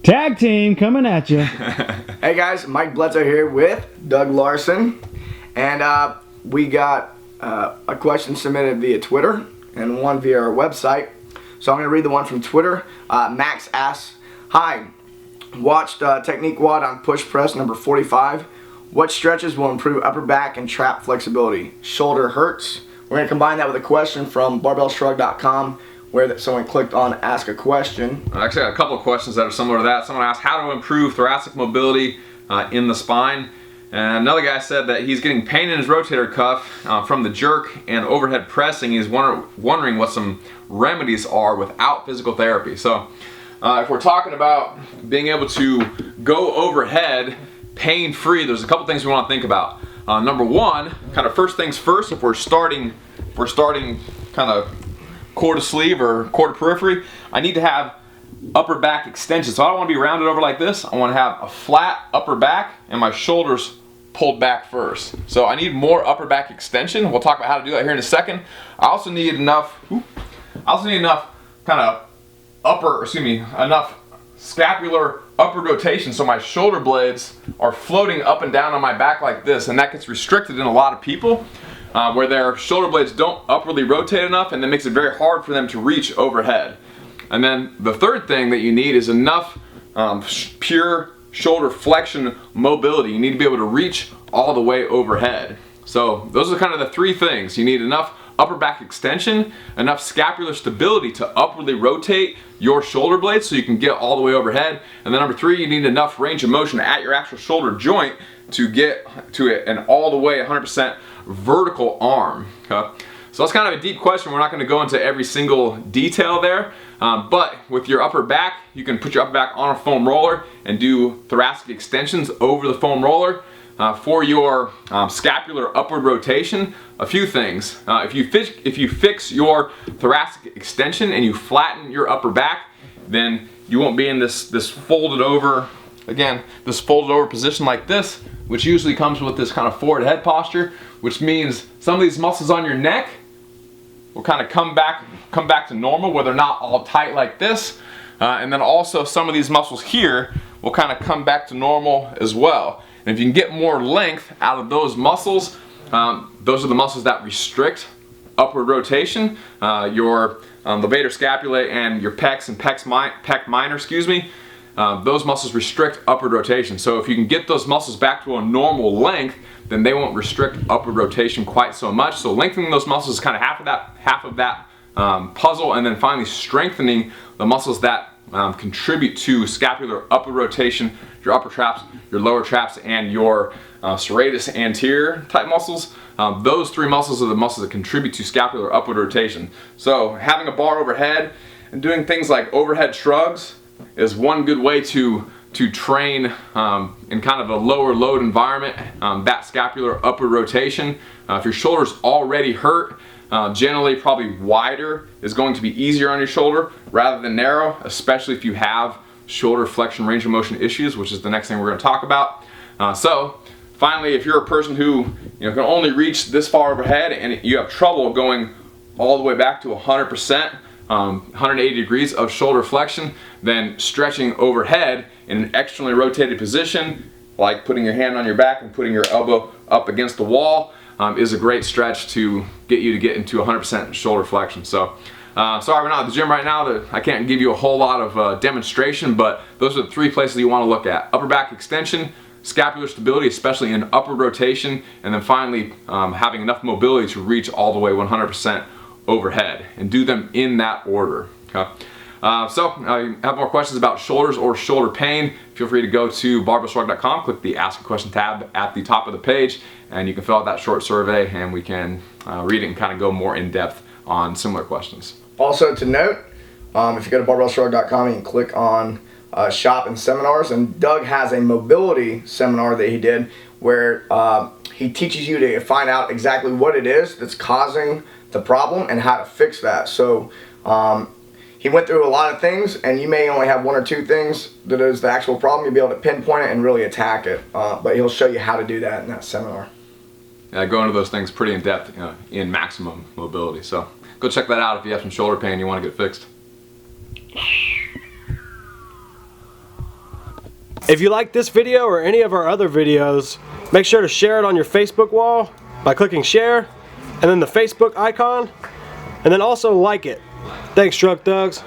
Tag team coming at you. Hey guys, Mike Bledsoe here with Doug Larson, and we got a question submitted via Twitter and one via our website. So I'm going to read the one from Twitter. Max asks, "Hi, watched Technique WOD on push press number 45. What stretches will improve upper back and trap flexibility? Shoulder hurts." We're going to combine that with a question from barbellshrugged.com where someone clicked on ask a question. Actually, I got a couple of questions that are similar to that. Someone asked how to improve thoracic mobility in the spine. And another guy said that he's getting pain in his rotator cuff from the jerk and overhead pressing. He's wondering what some remedies are without physical therapy. So if we're talking about being able to go overhead pain-free, there's a couple things we want to think about. Number one, kind of first things first, if we're starting kind of core to sleeve or core to periphery, I need to have upper back extension. So I don't want to be rounded over like this. I want to have a flat upper back and my shoulders pulled back first. So I need more upper back extension. We'll talk about how to do that here in a second. I also need enough kind of enough scapular upward rotation so my shoulder blades are floating up and down on my back like this, and that gets restricted in a lot of people where their shoulder blades don't upwardly rotate enough, and that makes it very hard for them to reach overhead. And then the third thing that you need is enough pure shoulder flexion mobility. You need to be able to reach all the way overhead. So those are kind of the three things. You need enough upper back extension, enough scapular stability to upwardly rotate your shoulder blades so you can get all the way overhead. And then number three, you need enough range of motion at your actual shoulder joint to get to an all the way 100% vertical arm. Okay? So that's kind of a deep question. We're not going to go into every single detail there, but with your upper back, you can put your upper back on a foam roller and do thoracic extensions over the foam roller. For your scapular upward rotation, a few things. If you fix your thoracic extension and you flatten your upper back, then you won't be in this folded over position like this, which usually comes with this kind of forward head posture, which means some of these muscles on your neck will kind of come back to normal where they're not all tight like this, and then also some of these muscles here will kind of come back to normal as well. And if you can get more length out of those muscles, those are the muscles that restrict upward rotation. Your levator scapulae and your pecs and pec minor, those muscles restrict upward rotation. So if you can get those muscles back to a normal length, then they won't restrict upward rotation quite so much. So lengthening those muscles is kind of half of that puzzle, and then finally strengthening the muscles that contribute to scapular upward rotation, your upper traps, your lower traps, and your serratus anterior type muscles. Those three muscles are the muscles that contribute to scapular upward rotation. So having a bar overhead and doing things like overhead shrugs is one good way to train in kind of a lower load environment, that scapular upward rotation. If your shoulder's already hurt, generally probably wider is going to be easier on your shoulder rather than narrow, especially if you have shoulder flexion range of motion issues, which is the next thing we're going to talk about. So finally, if you're a person who can only reach this far overhead and you have trouble going all the way back to 100%, 180 degrees of shoulder flexion, then stretching overhead in an externally rotated position, like putting your hand on your back and putting your elbow up against the wall, is a great stretch to get you to get into 100% shoulder flexion. So sorry we're not at the gym right now. I can't give you a whole lot of demonstration, but those are the three places you want to look at: upper back extension, scapular stability, especially in upward rotation, and then finally having enough mobility to reach all the way 100% overhead, and do them in that order. Okay. So if you have more questions about shoulders or shoulder pain, feel free to go to barbellshrugged.com, click the Ask a Question tab at the top of the page, and you can fill out that short survey, and we can read it and kind of go more in depth on similar questions. Also to note, if you go to barbellshrugged.com, you can click on shop and seminars, and Doug has a mobility seminar that he did where he teaches you to find out exactly what it is that's causing the problem and how to fix that. So he went through a lot of things, and you may only have one or two things that is the actual problem. You'll be able to pinpoint it and really attack it, but he'll show you how to do that in that seminar. Go into those things pretty in depth in maximum mobility. So go check that out if you have some shoulder pain you want to get fixed. If you like this video or any of our other videos, make sure to share it on your Facebook wall by clicking share and then the Facebook icon, and then also like it. Thanks, Shrug Thugs.